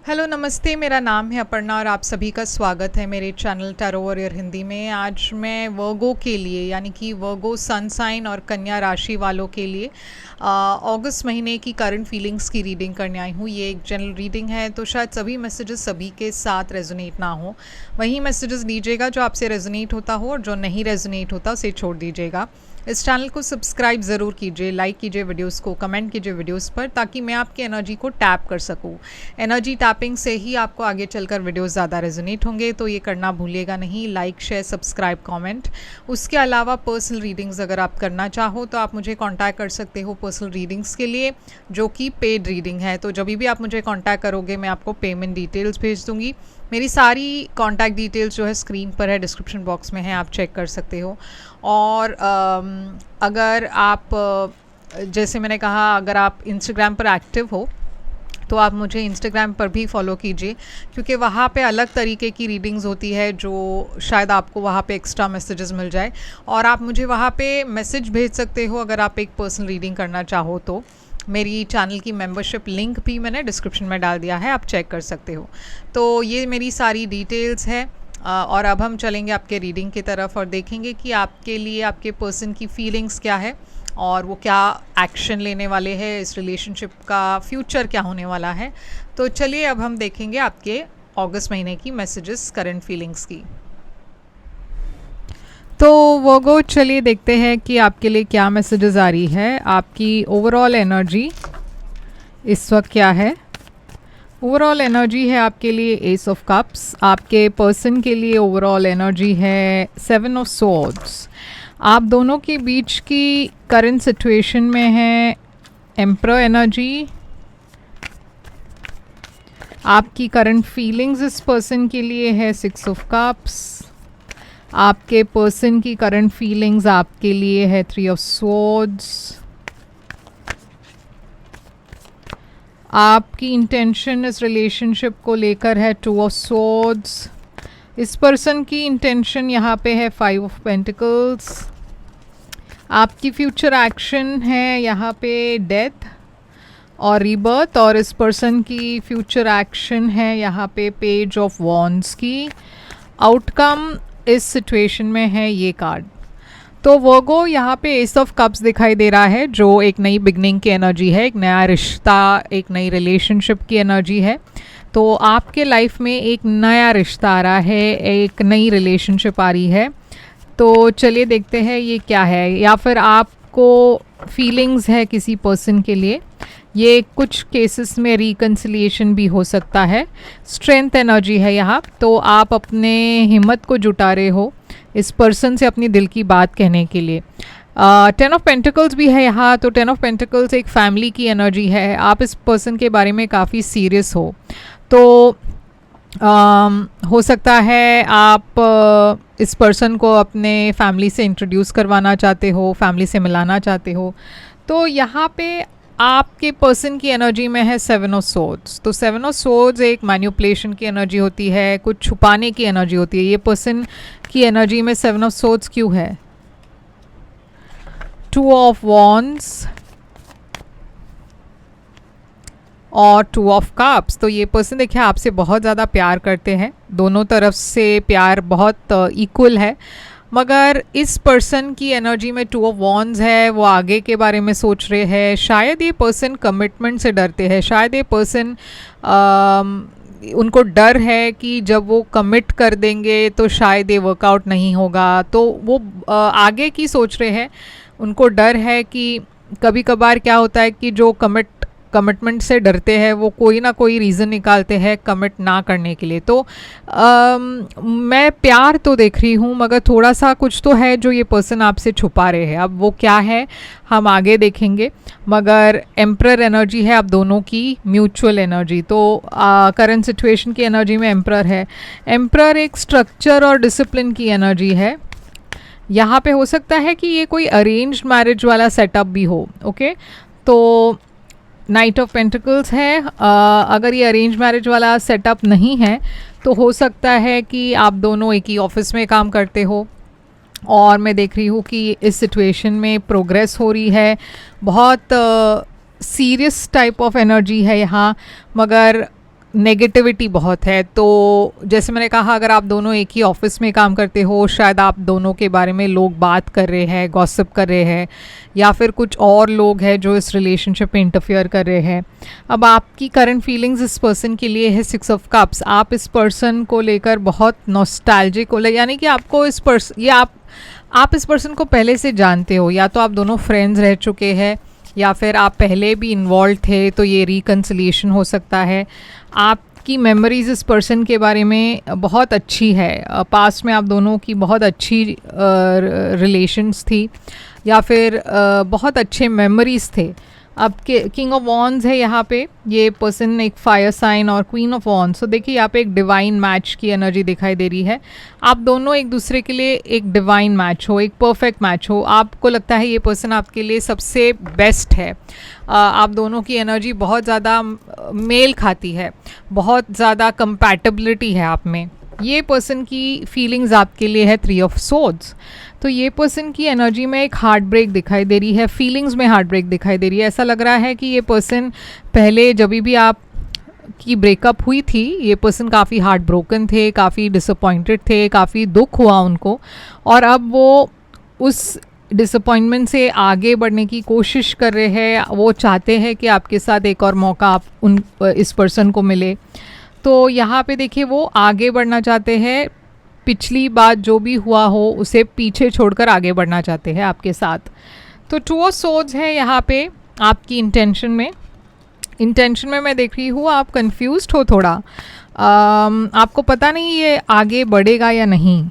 Hello नमस्ते, मेरा नाम है अपर्णा और आप सभी का स्वागत है मेरे चैनल टैरो वॉरियर हिंदी में। आज मैं वर्गो के लिए यानी कि वर्गो सन साइन और कन्या राशि वालों के लिए अगस्त महीने की करंट फीलिंग्स की रीडिंग करने आई हूँ। ये एक जनरल रीडिंग है, तो शायद सभी मैसेजेस सभी के साथ रेजोनेट ना हो। वही मैसेजेस दीजिएगा जो आपसे रेजोनेट होता हो और जो नहीं रेजोनेट होता उसे छोड़ दीजिएगा। इस चैनल को सब्सक्राइब ज़रूर कीजिए, लाइक कीजिए वीडियोस को, कमेंट कीजिए वीडियोस पर, ताकि मैं आपकी एनर्जी को टैप कर सकूं। एनर्जी टैपिंग से ही आपको आगे चलकर वीडियोस ज़्यादा रेजोनेट होंगे, तो ये करना भूलिएगा नहीं। Like, share, subscribe, comment. उसके अलावा पर्सनल रीडिंग्स अगर आप करना चाहो तो आप मुझे कॉन्टैक्ट कर सकते हो पर्सनल रीडिंग्स के लिए, जो कि पेड रीडिंग है। तो जब भी आप मुझे कॉन्टैक्ट करोगे मैं आपको पेमेंट डिटेल्स भेज दूँगी। मेरी सारी कॉन्टैक्ट डिटेल्स जो है स्क्रीन पर है, डिस्क्रिप्शन बॉक्स में है, आप चेक कर सकते हो। और अगर आप जैसे मैंने कहा, अगर आप इंस्टाग्राम पर एक्टिव हो तो आप मुझे इंस्टाग्राम पर भी फॉलो कीजिए, क्योंकि वहाँ पे अलग तरीके की रीडिंग्स होती है जो शायद आपको वहाँ पे एक्स्ट्रा मैसेजेस मिल जाए। और आप मुझे वहाँ पे मैसेज भेज सकते हो अगर आप एक पर्सनल रीडिंग करना चाहो तो। मेरी चैनल की मेंबरशिप लिंक भी मैंने डिस्क्रिप्शन में डाल दिया है, आप चेक कर सकते हो। तो ये मेरी सारी डिटेल्स है। और अब हम चलेंगे आपके रीडिंग की तरफ और देखेंगे कि आपके लिए आपके पर्सन की फीलिंग्स क्या है और वो क्या एक्शन लेने वाले हैं, इस रिलेशनशिप का फ्यूचर क्या होने वाला है। तो चलिए अब हम देखेंगे आपके अगस्त महीने की मैसेजेस, करंट फीलिंग्स की। तो वर्गो, चलिए देखते हैं कि आपके लिए क्या मैसेजेस आ रही है। आपकी ओवरऑल एनर्जी इस वक्त क्या है? ओवरऑल एनर्जी है आपके लिए एस ऑफ कप्स। आपके पर्सन के लिए ओवरऑल एनर्जी है 7 ऑफ स्वॉर्ड्स। आप दोनों के बीच की करंट सिचुएशन में है एम्परर एनर्जी। आपकी करंट फीलिंग्स इस पर्सन के लिए है 6 ऑफ कप्स। आपके पर्सन की करंट फीलिंग्स आपके लिए है 3 ऑफ स्वॉर्ड्स। आपकी इंटेंशन इस रिलेशनशिप को लेकर है 2 ऑफ स्वॉर्ड्स। इस पर्सन की इंटेंशन यहाँ पे है 5 ऑफ पेंटिकल्स। आपकी फ्यूचर एक्शन है यहाँ पे डेथ और रीबर्थ, और इस पर्सन की फ्यूचर एक्शन है यहाँ पे पेज ऑफ वॉन्ड्स की। आउटकम इस सिचुएशन में है ये कार्ड। तो वर्गो, यहाँ पे एस ऑफ कप्स दिखाई दे रहा है, जो एक नई बिगनिंग की एनर्जी है, एक नया रिश्ता, एक नई रिलेशनशिप की एनर्जी है। तो आपके लाइफ में एक नया रिश्ता आ रहा है, एक नई रिलेशनशिप आ रही है। तो चलिए देखते हैं ये क्या है, या फिर आपको फीलिंग्स है किसी पर्सन के लिए। ये कुछ केसेस में रिकन्सिलिएशन भी हो सकता है। स्ट्रेंथ एनर्जी है यहाँ, तो आप अपने हिम्मत को जुटा रहे हो इस पर्सन से अपनी दिल की बात कहने के लिए। 10 ऑफ पेंटिकल्स भी है यहाँ, तो 10 ऑफ पेंटिकल्स एक फैमिली की एनर्जी है। आप इस पर्सन के बारे में काफ़ी सीरियस हो, तो हो सकता है आप इस पर्सन को अपने फैमिली से इंट्रोड्यूस करवाना चाहते हो, फैमिली से मिलाना चाहते हो। तो यहाँ पे आपके पर्सन की एनर्जी में है 7 ऑफ स्वॉर्ड्स। तो 7 ऑफ स्वॉर्ड्स एक मैनिपुलेशन की एनर्जी होती है, कुछ छुपाने की एनर्जी होती है। ये पर्सन की एनर्जी में 7 ऑफ स्वॉर्ड्स क्यों है? 2 ऑफ वॉन्ड्स और 2 ऑफ कप्स। तो ये पर्सन देखिए आपसे बहुत ज़्यादा प्यार करते हैं, दोनों तरफ से प्यार बहुत इक्वल है। मगर इस पर्सन की एनर्जी में 2 ऑफ वॉन्ड्स है, वो आगे के बारे में सोच रहे हैं। शायद ये पर्सन कमिटमेंट से डरते हैं, शायद ये पर्सन उनको डर है कि जब वो कमिट कर देंगे तो शायद ये वर्कआउट नहीं होगा, तो वो आगे की सोच रहे हैं। उनको डर है कि कभी कभार क्या होता है कि जो कमिटमेंट से डरते हैं वो कोई ना कोई रीज़न निकालते हैं कमिट ना करने के लिए। तो मैं प्यार तो देख रही हूँ, मगर थोड़ा सा कुछ तो है जो ये पर्सन आपसे छुपा रहे हैं। अब वो क्या है हम आगे देखेंगे, मगर एम्परर एनर्जी है आप दोनों की म्यूचुअल एनर्जी। तो करंट सिचुएशन की एनर्जी में एम्परर है। एम्परर एक स्ट्रक्चर और डिसिप्लिन की एनर्जी है। यहाँ पे हो सकता है कि ये कोई अरेंज्ड मैरिज वाला सेटअप भी हो। ओके, तो नाइट ऑफ पेंटिकल्स है। अगर ये अरेंज मैरिज वाला सेटअप नहीं है तो हो सकता है कि आप दोनों एक ही ऑफिस में काम करते हो, और मैं देख रही हूँ कि इस सिचुएशन में प्रोग्रेस हो रही है। बहुत सीरियस टाइप ऑफ एनर्जी है यहाँ, मगर नेगेटिविटी बहुत है। तो जैसे मैंने कहा, अगर आप दोनों एक ही ऑफिस में काम करते हो, शायद आप दोनों के बारे में लोग बात कर रहे हैं, गॉसिप कर रहे हैं, या फिर कुछ और लोग हैं जो इस रिलेशनशिप में इंटरफियर कर रहे हैं। अब आपकी करंट फीलिंग्स इस पर्सन के लिए है 6 ऑफ कप्स। आप इस पर्सन को लेकर बहुत नॉस्टैल्जिक हो, यानी कि आपको इस पर्सन, या आप इस पर्सन को पहले से जानते हो, या तो आप दोनों फ्रेंड्स रह चुके हैं, या फिर आप पहले भी इन्वॉल्व थे, तो ये रिकन्सिलिएशन हो सकता है। आपकी मेमोरीज इस पर्सन के बारे में बहुत अच्छी है, पास्ट में आप दोनों की बहुत अच्छी रिलेशंस थी, या फिर बहुत अच्छे मेमोरीज थे। अब के किंग ऑफ वॉन्ड्स है यहाँ पे, ये पर्सन एक फायर साइन और क्वीन ऑफ वॉन्ड्स। तो देखिए यहाँ पे एक डिवाइन मैच की एनर्जी दिखाई दे रही है। आप दोनों एक दूसरे के लिए एक डिवाइन मैच हो, एक परफेक्ट मैच हो। आपको लगता है ये पर्सन आपके लिए सबसे बेस्ट है। आप दोनों की एनर्जी बहुत ज़्यादा मेल खाती है, बहुत ज़्यादा कंपैटिबिलिटी है आप में। ये पर्सन की फीलिंग्स आपके लिए है 3 ऑफ सोर्ड्स। तो ये पर्सन की एनर्जी में एक हार्ट ब्रेक दिखाई दे रही है, फीलिंग्स में हार्ट ब्रेक दिखाई दे रही है। ऐसा लग रहा है कि ये पर्सन पहले जब भी आप की ब्रेकअप हुई थी, ये पर्सन काफ़ी हार्ट ब्रोकन थे, काफ़ी डिसअपॉइंटेड थे, काफ़ी दुख हुआ उनको, और अब वो उस डिसअपॉइंटमेंट से आगे बढ़ने की कोशिश कर रहे हैं। वो चाहते हैं कि आपके साथ एक और मौका इस पर्सन को मिले। तो यहाँ पे देखिए वो आगे बढ़ना चाहते हैं, पिछली बात जो भी हुआ हो उसे पीछे छोड़कर आगे बढ़ना चाहते हैं आपके साथ। तो 2 ऑफ सोर्ड्स है यहाँ पे आपकी इंटेंशन में मैं देख रही हूँ आप कंफ्यूज्ड हो थोड़ा। आपको पता नहीं ये आगे बढ़ेगा या नहीं,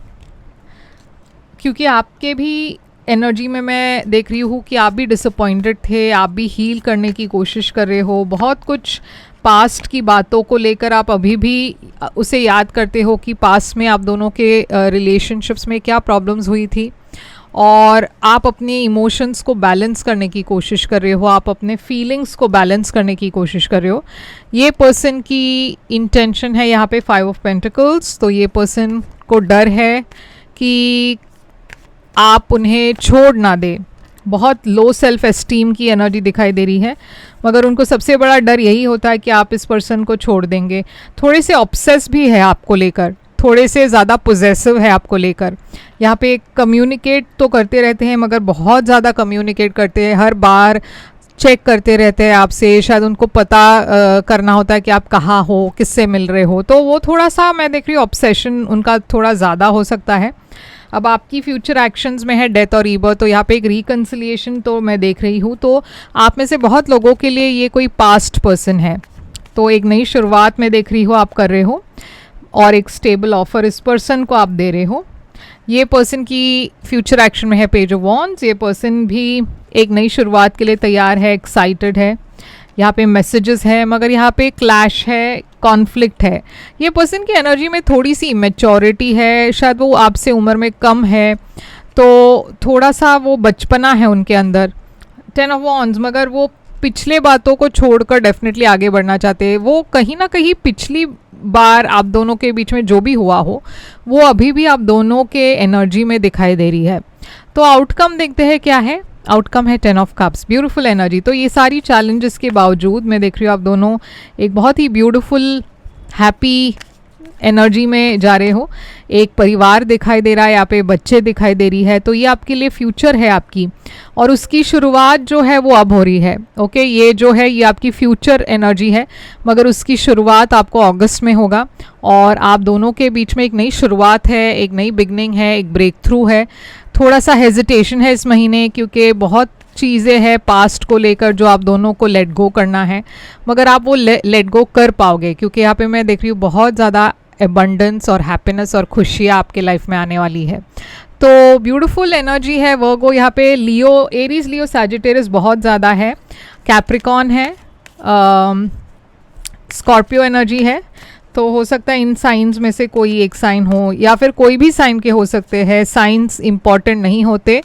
क्योंकि आपके भी एनर्जी में मैं देख रही हूँ कि आप भी डिसअपॉइंटेड थे, आप भी हील करने की कोशिश कर रहे हो। बहुत कुछ पास्ट की बातों को लेकर आप अभी भी उसे याद करते हो कि पास्ट में आप दोनों के रिलेशनशिप्स में क्या प्रॉब्लम्स हुई थी, और आप अपने इमोशंस को बैलेंस करने की कोशिश कर रहे हो, आप अपने फीलिंग्स को बैलेंस करने की कोशिश कर रहे हो। ये पर्सन की इंटेंशन है यहाँ पे 5 ऑफ पेंटिकल्स। तो ये पर्सन को डर है कि आप उन्हें छोड़ ना दें। बहुत लो सेल्फ एस्टीम की एनर्जी दिखाई दे रही है, मगर उनको सबसे बड़ा डर यही होता है कि आप इस पर्सन को छोड़ देंगे। थोड़े से ऑब्सेस भी है आपको लेकर, थोड़े से ज़्यादा पोजेसिव है आपको लेकर। यहाँ पे कम्युनिकेट तो करते रहते हैं, मगर बहुत ज़्यादा कम्युनिकेट करते हैं, हर बार चेक करते रहते हैं आपसे। शायद उनको पता करना होता है कि आप कहाँ हो, किससे मिल रहे हो। तो वो थोड़ा सा मैं देख रही हूँ ऑब्सेशन उनका थोड़ा ज़्यादा हो सकता है। अब आपकी फ्यूचर एक्शंस में है डेथ और रीबर्थ। तो यहाँ पे एक रिकन्सिलिएशन तो मैं देख रही हूँ। तो आप में से बहुत लोगों के लिए ये कोई पास्ट पर्सन है, तो एक नई शुरुआत में देख रही हो आप कर रहे हो, और एक स्टेबल ऑफर इस पर्सन को आप दे रहे हो। ये पर्सन की फ्यूचर एक्शन में है पेज ऑफ वॉन्ड्स। ये पर्सन भी एक नई शुरुआत के लिए तैयार है, एक्साइटेड है। यहाँ पे मैसेजेस है, मगर यहाँ पे क्लैश है, कॉन्फ्लिक्ट है। ये पर्सन की एनर्जी में थोड़ी सी इमेच्योरिटी है, शायद वो आपसे उम्र में कम है, तो थोड़ा सा वो बचपना है उनके अंदर। 10 ऑफ वॉन्ड्स, मगर वो पिछले बातों को छोड़कर डेफिनेटली आगे बढ़ना चाहते हैं। वो कहीं ना कहीं पिछली बार आप दोनों के बीच में जो भी हुआ हो वो अभी भी आप दोनों के एनर्जी में दिखाई दे रही है। तो आउटकम देखते हैं क्या है। आउटकम है 10 ऑफ कप्स, ब्यूटीफुल एनर्जी। तो ये सारी चैलेंजेस के बावजूद मैं देख रही हूँ आप दोनों एक बहुत ही ब्यूटीफुल हैप्पी एनर्जी में जा रहे हो। एक परिवार दिखाई दे रहा है, यहाँ पे बच्चे दिखाई दे रही है। तो ये आपके लिए फ्यूचर है आपकी, और उसकी शुरुआत जो है वो अब हो रही है। ओके, ये जो है ये आपकी फ्यूचर एनर्जी है, मगर उसकी शुरुआत आपको अगस्त में होगा, और आप दोनों के बीच में एक नई शुरुआत है, एक नई बिगनिंग है, एक ब्रेक थ्रू है। थोड़ा सा हेजिटेशन है इस महीने, क्योंकि बहुत चीज़ें हैं पास्ट को लेकर जो आप दोनों को लेट गो करना है, मगर आप वो लेट गो कर पाओगे, क्योंकि यहाँ पे मैं देख रही हूँ बहुत ज़्यादा एबंडेंस और हैप्पीनेस और खुशियाँ आपके लाइफ में आने वाली है। तो ब्यूटीफुल एनर्जी है वर्गो। यहाँ पे लियो, एरीज, लियो, सैजिटेरियस बहुत ज़्यादा है, कैप्रिकॉन है, स्कॉर्पियो एनर्जी है। तो हो सकता है इन साइंस में से कोई एक साइन हो, या फिर कोई भी साइन के हो सकते हैं। साइंस इंपॉर्टेंट नहीं होते।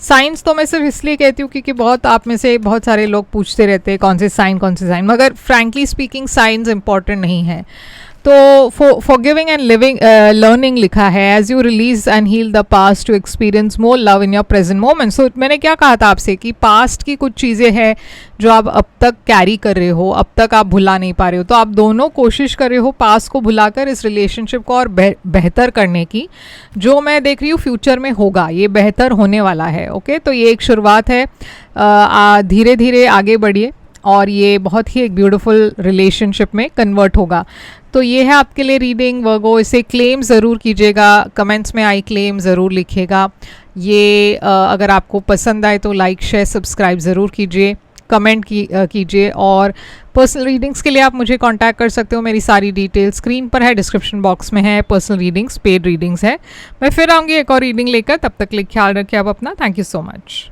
साइंस तो मैं सिर्फ इसलिए कहती हूँ क्योंकि बहुत आप में से बहुत सारे लोग पूछते रहते हैं कौन से साइन, मगर फ्रैंकली स्पीकिंग साइंस इंपॉर्टेंट नहीं है। तो फॉरगिविंग एंड लिविंग लर्निंग लिखा है, as you release and heal the past to experience more love in your present moment. So मैंने क्या कहा था आपसे कि पास्ट की कुछ चीज़ें हैं जो आप अब तक कैरी कर रहे हो, अब तक आप भुला नहीं पा रहे हो, तो आप दोनों कोशिश कर रहे हो पास्ट को भुलाकर इस रिलेशनशिप को और बेहतर करने की। जो मैं देख रही हूँ फ्यूचर में होगा, ये बेहतर होने वाला है। ओके, तो ये एक शुरुआत है, धीरे धीरे आगे बढ़िए और ये बहुत ही एक ब्यूटीफुल रिलेशनशिप में कन्वर्ट होगा। तो ये है आपके लिए रीडिंग वर्गो। इसे क्लेम ज़रूर कीजिएगा, कमेंट्स में आई क्लेम ज़रूर लिखिएगा। ये अगर आपको पसंद आए तो लाइक शेयर सब्सक्राइब ज़रूर कीजिए, कमेंट कीजिए। और पर्सनल रीडिंग्स के लिए आप मुझे कांटेक्ट कर सकते हो, मेरी सारी डिटेल स्क्रीन पर है, डिस्क्रिप्शन बॉक्स में है। पर्सनल रीडिंग्स पेड रीडिंग्स है। मैं फिर आऊँगी एक और रीडिंग लेकर, तब तक के लिए ख्याल रखिए आप अपना। Thank you so much.